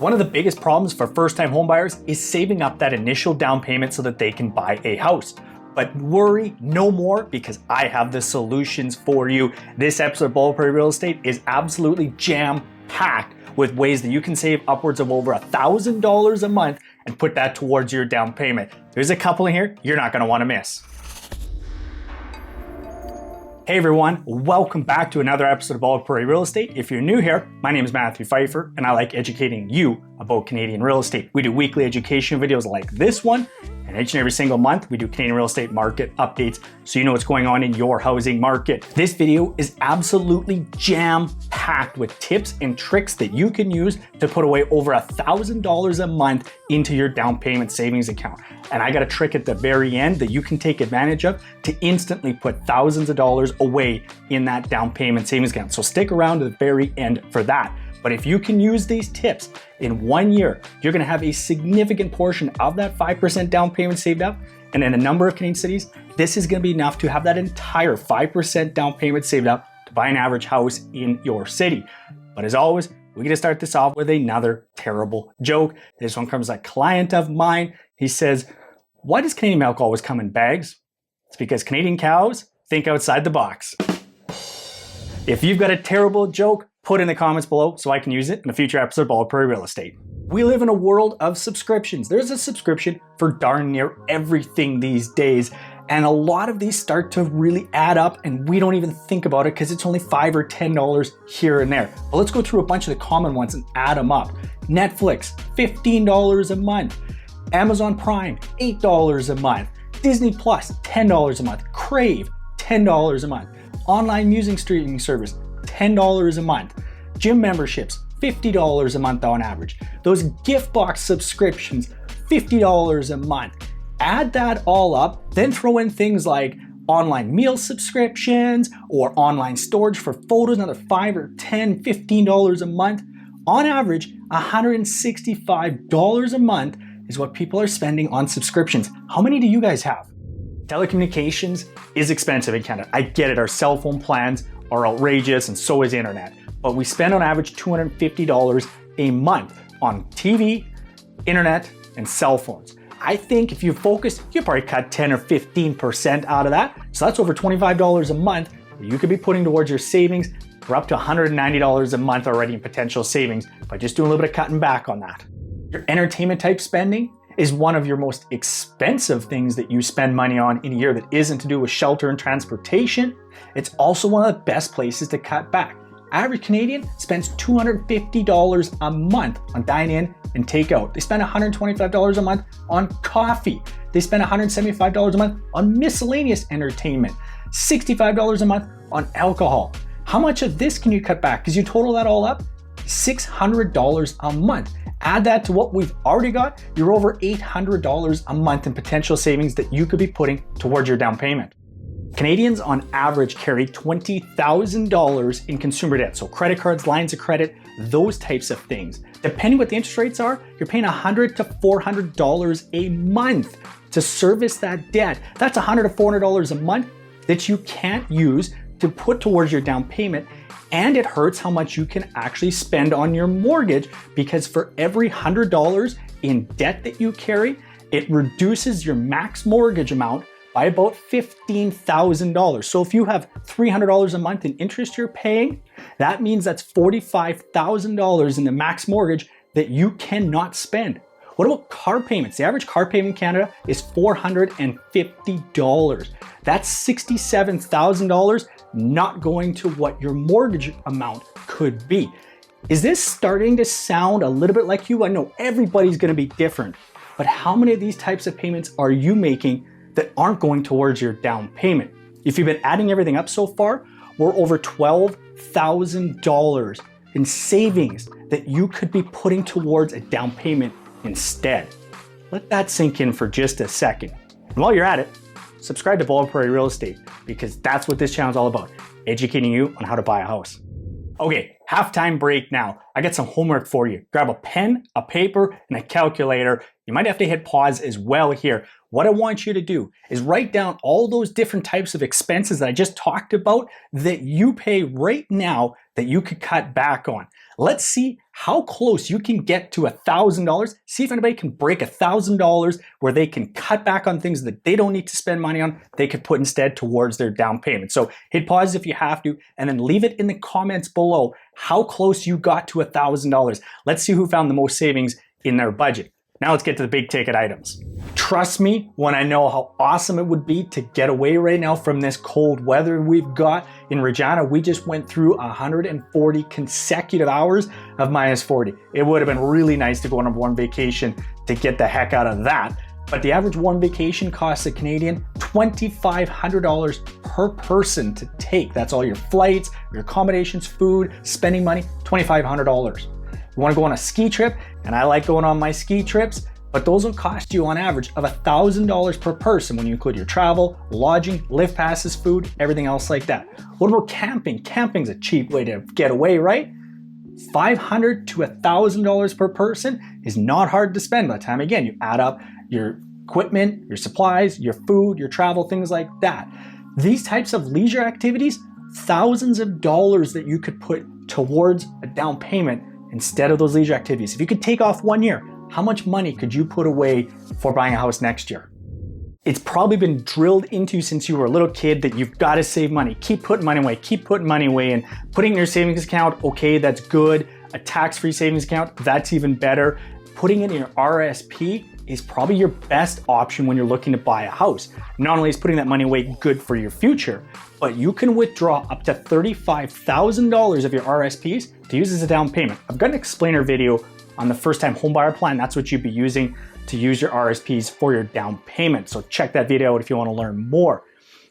One of the biggest problems for first-time homebuyers is saving up that initial down payment so that they can buy a house. But worry no more, because I have the solutions for you. This episode of Bald Prairie Real Estate is absolutely jam-packed with ways that you can save upwards of over $1,000 a month and put that towards your down payment. There's a couple in here you're not going to want to miss. Hey everyone, welcome back to another episode of Bald Prairie Real Estate. If you're new here, my name is Matthew Pfeiffer and I like educating you about Canadian real estate. We do weekly education videos like this one, and each and every single month we do Canadian real estate market updates so you know what's going on in your housing market. This video is absolutely jam-packed with tips and tricks that you can use to put away over $1,000 a month into your down payment savings account. And I got a trick at the very end that you can take advantage of to instantly put thousands of dollars away in that down payment savings account. So stick around to the very end for that. But if you can use these tips in 1 year, you're gonna have a significant portion of that 5% down payment saved up. And in a number of Canadian cities, this is gonna be enough to have that entire 5% down payment saved up to buy an average house in your city. But as always, we're gonna start this off with another terrible joke. This one comes from a client of mine. He says, "Why does Canadian milk always come in bags?" It's because Canadian cows think outside the box. If you've got a terrible joke, put it in the comments below so I can use it in a future episode of Bald Prairie Real Estate. We live in a world of subscriptions. There's a subscription for darn near everything these days. And a lot of these start to really add up and we don't even think about it because it's only $5 or $10 here and there. But let's go through a bunch of the common ones and add them up. Netflix, $15 a month. Amazon Prime, $8 a month. Disney Plus, $10 a month. Crave, $10 a month. Online music streaming service, $10 a month. Gym memberships, $50 a month on average. Those gift box subscriptions, $50 a month. Add that all up, then throw in things like online meal subscriptions or online storage for photos, another $5 or $10, $15 a month. On average, $165 a month is what people are spending on subscriptions. How many do you guys have? Telecommunications is expensive in Canada. I get it, our cell phone plans are outrageous and so is internet. But we spend on average $250 a month on TV, internet, and cell phones. I think if you focus, you probably cut 10 or 15% out of that. So that's over $25 a month that you could be putting towards your savings. We're up to $190 a month already in potential savings by just doing a little bit of cutting back on that. Your entertainment type spending is one of your most expensive things that you spend money on in a year that isn't to do with shelter and transportation. It's also one of the best places to cut back. Average Canadian spends $250 a month on dine-in and takeout. They spend $125 a month on coffee. They spend $175 a month on miscellaneous entertainment, $65 a month on alcohol. How much of this can you cut back? Because you total that all up, $600 a month. Add that to what we've already got, you're over $800 a month in potential savings that you could be putting towards your down payment. Canadians on average carry $20,000 in consumer debt. So credit cards, lines of credit, those types of things. Depending what the interest rates are, you're paying $100 to $400 a month to service that debt. That's $100 to $400 a month that you can't use to put towards your down payment. And it hurts how much you can actually spend on your mortgage, because for every $100 in debt that you carry, it reduces your max mortgage amount by about $15,000. So if you have $300 a month in interest you're paying, that means that's $45,000 in the max mortgage that you cannot spend. What about car payments? The average car payment in Canada is $450. That's $67,000 not going to what your mortgage amount could be. Is this starting to sound a little bit like you? I know everybody's gonna be different, but how many of these types of payments are you making that aren't going towards your down payment? If you've been adding everything up so far, we're over $12,000 in savings that you could be putting towards a down payment instead. Let that sink in for just a second. And while you're at it, subscribe to Bald Prairie Real Estate, because that's what this channel is all about, educating you on how to buy a house. Okay, halftime break now. I got some homework for you. Grab a pen, a paper, and a calculator. You might have to hit pause as well here. What I want you to do is write down all those different types of expenses that I just talked about that you pay right now that you could cut back on. Let's see how close you can get to $1,000. See if anybody can break $1,000 where they can cut back on things that they don't need to spend money on, they could put instead towards their down payment. So hit pause if you have to, and then leave it in the comments below how close you got to $1,000. Let's see who found the most savings in their budget. Now let's get to the big ticket items. Trust me when I know how awesome it would be to get away right now from this cold weather we've got in Regina. We just went through 140 consecutive hours of -40. It would have been really nice to go on a warm vacation to get the heck out of that. But the average warm vacation costs a Canadian $2,500 per person to take. That's all your flights, your accommodations, food, spending money, $2,500. You want to go on a ski trip, and I like going on my ski trips, but those will cost you on average of $1,000 per person when you include your travel, lodging, lift passes, food, everything else like that. What about camping? Camping's a cheap way to get away, right? $500 to $1,000 per person is not hard to spend by the time, again, you add up your equipment, your supplies, your food, your travel, things like that. These types of leisure activities, thousands of dollars that you could put towards a down payment instead of those leisure activities. If you could take off 1 year, how much money could you put away for buying a house next year? It's probably been drilled into you since you were a little kid that you've got to save money. Keep putting money away, keep putting money away, and putting in your savings account, okay, that's good. A tax-free savings account, that's even better. Putting it in your RSP is probably your best option when you're looking to buy a house. Not only is putting that money away good for your future, but you can withdraw up to $35,000 of your RSPs to use as a down payment. I've got an explainer video on the first-time homebuyer plan. That's what you'd be using to use your RSPs for your down payment. So check that video out if you want to learn more.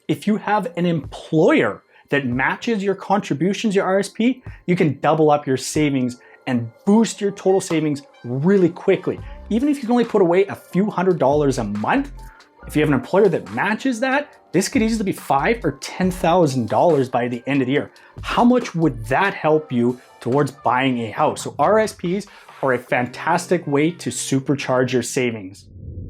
If you have an employer that matches your contributions, your RSP, you can double up your savings and boost your total savings really quickly. Even if you can only put away a few $100s a month, if you have an employer that matches that, this could easily be $5,000 or $10,000 by the end of the year. How much would that help you towards buying a house? So RSPs are a fantastic way to supercharge your savings.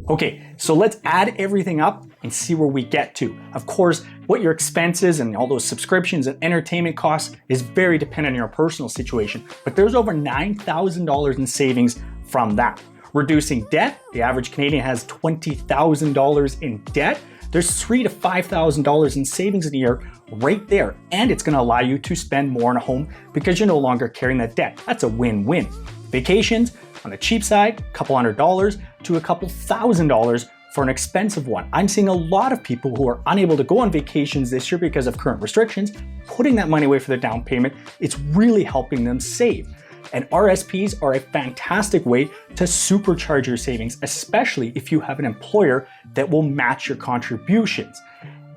Okay, so let's add everything up and see where we get to. Of course, what your expenses and all those subscriptions and entertainment costs is very dependent on your personal situation, but there's over $9,000 in savings from that. Reducing debt, the average Canadian has $20,000 in debt. There's $3,000 to $5,000 in savings in a year right there, and it's gonna allow you to spend more on a home because you're no longer carrying that debt. That's a win-win. Vacations, on the cheap side, a couple $100s to a couple $1,000s for an expensive one. I'm seeing a lot of people who are unable to go on vacations this year because of current restrictions, putting that money away for their down payment. It's really helping them save. And RSPs are a fantastic way to supercharge your savings, especially if you have an employer that will match your contributions.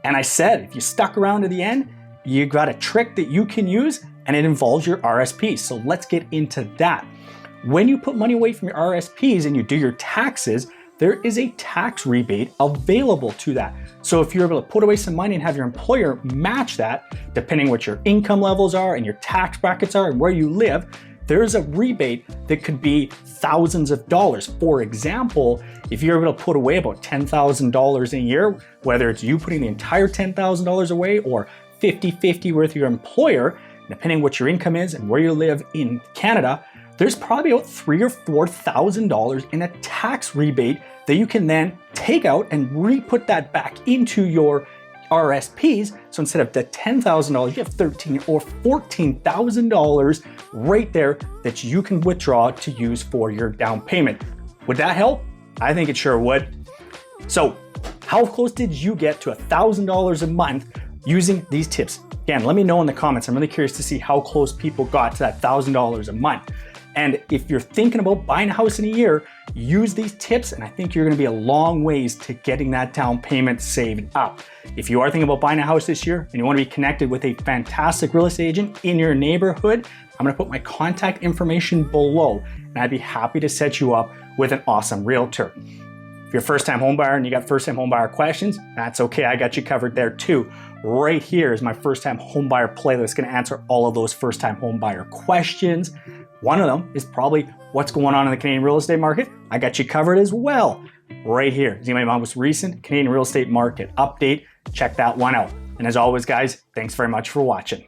And I said, if you stuck around to the end, you got a trick that you can use, and it involves your RSPs. So let's get into that. When you put money away from your RSPs and you do your taxes, there is a tax rebate available to that. So if you're able to put away some money and have your employer match that, depending what your income levels are and your tax brackets are and where you live, there's a rebate that could be thousands of dollars. For example, if you're able to put away about $10,000 a year, whether it's you putting the entire $10,000 away or 50-50 with your employer, depending what your income is and where you live in Canada, there's probably about $3,000 or $4,000 in a tax rebate that you can then take out and re-put that back into your RSPs. So instead of the $10,000, you have $13,000 or $14,000 right there that you can withdraw to use for your down payment. Would that help? I think it sure would. So how close did you get to $1,000 a month using these tips? Again, let me know in the comments. I'm really curious to see how close people got to that $1,000 a month. And if you're thinking about buying a house in a year, use these tips, and I think you're gonna be a long ways to getting that down payment saved up. If you are thinking about buying a house this year and you wanna be connected with a fantastic real estate agent in your neighborhood, I'm gonna put my contact information below, and I'd be happy to set you up with an awesome realtor. If you're a first-time homebuyer and you got first-time homebuyer questions, that's okay, I got you covered there too. Right here is my first-time homebuyer playlist, gonna answer all of those first-time homebuyer questions. One of them is probably what's going on in the Canadian real estate market. I got you covered as well right here. See my most recent Canadian real estate market update. Check that one out. And as always, guys, thanks very much for watching.